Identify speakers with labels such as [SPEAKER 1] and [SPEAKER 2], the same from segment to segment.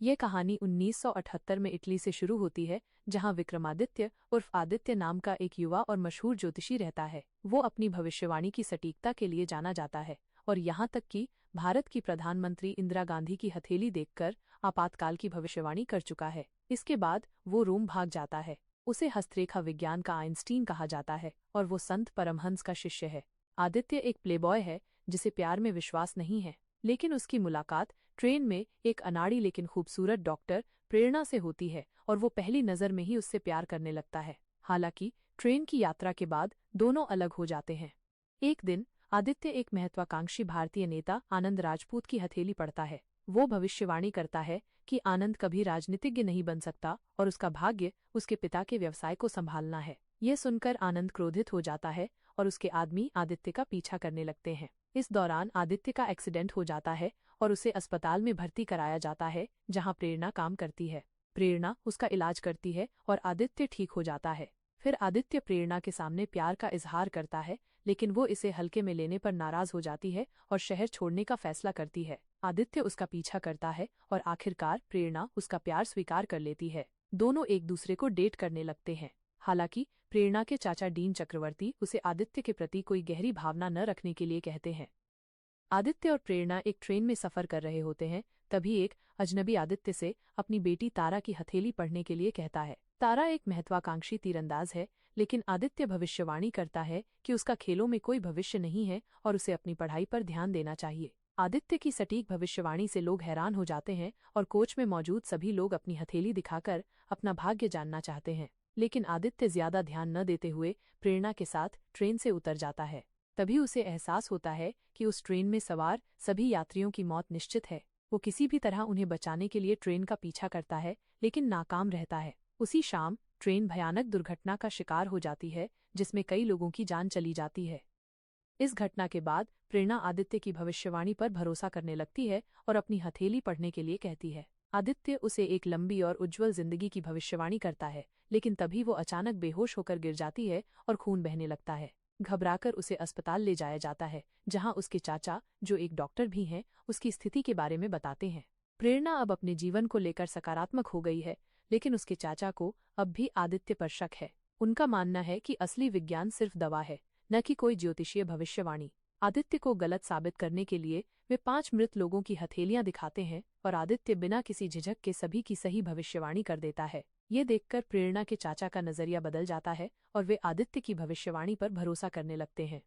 [SPEAKER 1] ये कहानी 1978 में इटली से शुरू होती है, जहां विक्रमादित्य उर्फ आदित्य नाम का एक युवा और मशहूर ज्योतिषी रहता है। वो अपनी भविष्यवाणी की सटीकता के लिए जाना जाता है और यहाँ तक कि भारत की प्रधानमंत्री इंदिरा गांधी की हथेली देखकर आपातकाल की भविष्यवाणी कर चुका है। इसके बाद वो रोम भाग जाता है। उसे हस्तरेखा विज्ञान का आइंस्टीन कहा जाता है और वो संत परमहंस का शिष्य है। आदित्य एक प्लेबॉय है जिसे प्यार में विश्वास नहीं है, लेकिन उसकी मुलाकात ट्रेन में एक अनाड़ी लेकिन खूबसूरत डॉक्टर प्रेरणा से होती है और वो पहली नज़र में ही उससे प्यार करने लगता है। हालांकि ट्रेन की यात्रा के बाद दोनों अलग हो जाते हैं। एक दिन आदित्य एक महत्वाकांक्षी भारतीय नेता आनंद राजपूत की हथेली पड़ता है। वो भविष्यवाणी करता है कि आनंद कभी राजनीतिज्ञ नहीं बन सकता और उसका भाग्य उसके पिता के व्यवसाय को संभालना है। यह सुनकर आनंद क्रोधित हो जाता है और उसके आदमी आदित्य का पीछा करने लगते हैं। इस दौरान आदित्य का एक्सीडेंट हो जाता है और उसे अस्पताल में भर्ती कराया जाता है, जहां प्रेरणा काम करती है। प्रेरणा उसका इलाज करती है और आदित्य ठीक हो जाता है। फिर आदित्य प्रेरणा के सामने प्यार का इजहार करता है, लेकिन वो इसे हल्के में लेने पर नाराज हो जाती है और शहर छोड़ने का फैसला करती है। आदित्य उसका पीछा करता है और आखिरकार प्रेरणा उसका प्यार स्वीकार कर लेती है। दोनों एक दूसरे को डेट करने लगते हैं। हालांकि प्रेरणा के चाचा डीन चक्रवर्ती उसे आदित्य के प्रति कोई गहरी भावना न रखने के लिए कहते हैं। आदित्य और प्रेरणा एक ट्रेन में सफर कर रहे होते हैं। तभी एक अजनबी आदित्य से अपनी बेटी तारा की हथेली पढ़ने के लिए कहता है। तारा एक महत्वाकांक्षी तीरंदाज है, लेकिन आदित्य भविष्यवाणी करता है कि उसका खेलों में कोई भविष्य नहीं है और उसे अपनी पढ़ाई पर ध्यान देना चाहिए। आदित्य की सटीक भविष्यवाणी से लोग हैरान हो जाते हैं और कोच में मौजूद सभी लोग अपनी हथेली दिखाकर अपना भाग्य जानना चाहते हैं। लेकिन आदित्य ज्यादा ध्यान न देते हुए प्रेरणा के साथ ट्रेन से उतर जाता है। तभी उसे एहसास होता है कि उस ट्रेन में सवार सभी यात्रियों की मौत निश्चित है। वो किसी भी तरह उन्हें बचाने के लिए ट्रेन का पीछा करता है, लेकिन नाकाम रहता है। उसी शाम ट्रेन भयानक दुर्घटना का शिकार हो जाती है, जिसमें कई लोगों की जान चली जाती है। इस घटना के बाद प्रेरणा आदित्य की भविष्यवाणी पर भरोसा करने लगती है और अपनी हथेली पढ़ने के लिए कहती है। आदित्य उसे एक लंबी और उज्ज्वल जिंदगी की भविष्यवाणी करता है, लेकिन तभी वो अचानक बेहोश होकर गिर जाती है और खून बहने लगता है। घबराकर उसे अस्पताल ले जाया जाता है, जहां उसके चाचा, जो एक डॉक्टर भी हैं, उसकी स्थिति के बारे में बताते हैं। प्रेरणा अब अपने जीवन को लेकर सकारात्मक हो गई है, लेकिन उसके चाचा को अब भी आदित्य पर शक है। उनका मानना है कि असली विज्ञान सिर्फ दवा है, न कि कोई ज्योतिषीय भविष्यवाणी। आदित्य को गलत साबित करने के लिए वे 5 मृत लोगों की हथेलियां दिखाते हैं और आदित्य बिना किसी झिझक के सभी की सही भविष्यवाणी कर देता है। ये देखकर प्रेरणा के चाचा का नजरिया बदल जाता है और वे आदित्य की भविष्यवाणी पर भरोसा करने लगते हैं।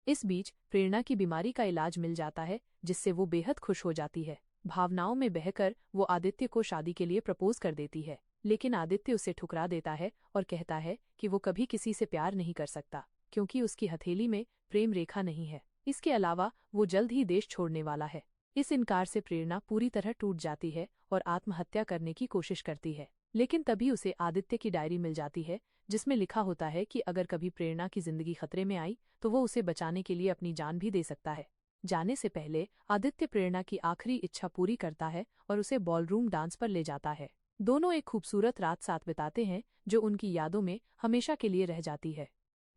[SPEAKER 1] इस बीच प्रेरणा की बीमारी का इलाज मिल जाता है, जिससे वो बेहद खुश हो जाती है। भावनाओं में बहकर वो आदित्य को शादी के लिए प्रपोज कर देती है, लेकिन आदित्य उसे ठुकरा देता है और कहता है कि वो कभी किसी से प्यार नहीं कर सकता, क्योंकि उसकी हथेली में प्रेम रेखा नहीं है। इसके अलावा वो जल्द ही देश छोड़ने वाला है। इस इनकार से प्रेरणा पूरी तरह टूट जाती है और आत्महत्या करने की कोशिश करती है। लेकिन तभी उसे आदित्य की डायरी मिल जाती है, जिसमें लिखा होता है कि अगर कभी प्रेरणा की जिंदगी खतरे में आई तो वो उसे बचाने के लिए अपनी जान भी दे सकता है। जाने से पहले आदित्य प्रेरणा की आखिरी इच्छा पूरी करता है और उसे बॉलरूम डांस पर ले जाता है। दोनों एक खूबसूरत रात साथ बिताते हैं, जो उनकी यादों में हमेशा के लिए रह जाती है।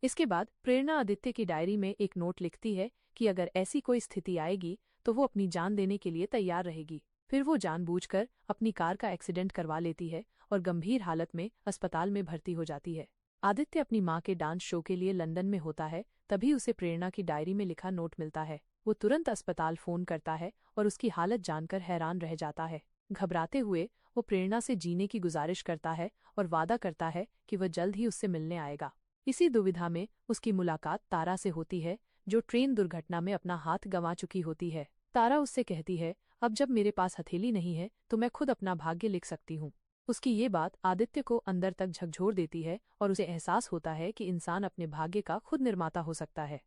[SPEAKER 1] इसके बाद प्रेरणा आदित्य की डायरी में एक नोट लिखती है कि अगर ऐसी कोई स्थिति आएगी तो वो अपनी जान देने के लिए तैयार रहेगी। फिर वो जानबूझकर अपनी कार का एक्सीडेंट करवा लेती है और गंभीर हालत में अस्पताल में भर्ती हो जाती है। आदित्य अपनी मां के डांस शो के लिए लंदन में होता है। तभी उसे प्रेरणा की डायरी में लिखा नोट मिलता है। वो तुरंत अस्पताल फोन करता है और उसकी हालत जानकर हैरान रह जाता है। घबराते हुए वो प्रेरणा से जीने की गुजारिश करता है और वादा करता है कि वह जल्द ही उससे मिलने आएगा। इसी दुविधा में उसकी मुलाकात तारा से होती है, जो ट्रेन दुर्घटना में अपना हाथ गंवा चुकी होती है। तारा उससे कहती है, अब जब मेरे पास हथेली नहीं है तो मैं खुद अपना भाग्य लिख सकती हूँ। उसकी ये बात आदित्य को अंदर तक झकझोर देती है और उसे एहसास होता है कि इंसान अपने भाग्य का खुद निर्माता हो सकता है।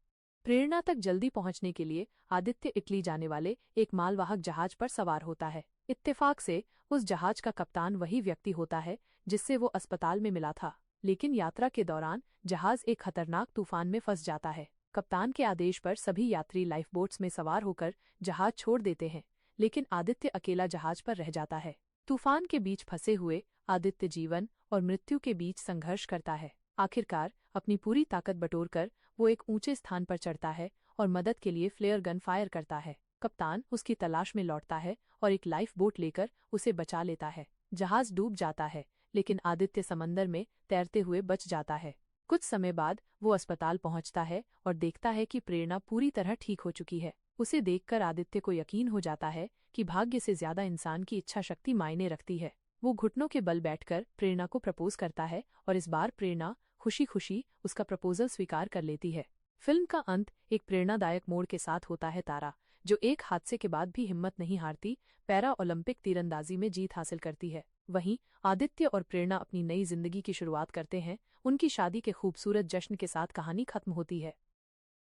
[SPEAKER 1] प्रेरणा तक जल्दी पहुंचने के लिए आदित्य इटली जाने वाले एक मालवाहक जहाज पर सवार होता है। इत्तेफाक से उस जहाज का कप्तान वही व्यक्ति होता है जिससे वो अस्पताल में मिला था। लेकिन यात्रा के दौरान जहाज एक खतरनाक तूफान में फंस जाता है। कप्तान के आदेश पर सभी यात्री लाइफ बोट्स में सवार होकर जहाज छोड़ देते हैं, लेकिन आदित्य अकेला जहाज पर रह जाता है। तूफान के बीच फंसे हुए आदित्य जीवन और मृत्यु के बीच संघर्ष करता है। आखिरकार अपनी पूरी ताकत बटोरकर वो एक ऊंचे स्थान पर चढ़ता है और मदद के लिए फ्लेयर गन फायर करता है। कप्तान उसकी तलाश में लौटता है और एक लाइफ बोट लेकर उसे बचा लेता है। जहाज डूब जाता है, लेकिन आदित्य समंदर में तैरते हुए बच जाता है। कुछ समय बाद वो अस्पताल पहुंचता है और देखता है कि प्रेरणा पूरी तरह ठीक हो चुकी है। उसे देखकर आदित्य को यकीन हो जाता है कि भाग्य से ज्यादा इंसान की इच्छा शक्ति मायने रखती है। वो घुटनों के बल बैठकर प्रेरणा को प्रपोज करता है और इस बार प्रेरणा खुशी खुशी उसका प्रपोजल स्वीकार कर लेती है। फिल्म का अंत एक प्रेरणादायक मोड़ के साथ होता है। तारा, जो एक हादसे के बाद भी हिम्मत नहीं हारती, पैरा ओलंपिक तीरंदाजी में जीत हासिल करती है। वहीं आदित्य और प्रेरणा अपनी नई जिंदगी की शुरुआत करते हैं। उनकी शादी के खूबसूरत जश्न के साथ कहानी खत्म होती है।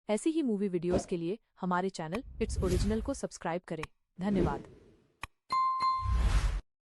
[SPEAKER 1] ऐसी ही मूवी वीडियोस के लिए हमारे चैनल इट्स ओरिजिनल को सब्सक्राइब करें। धन्यवाद।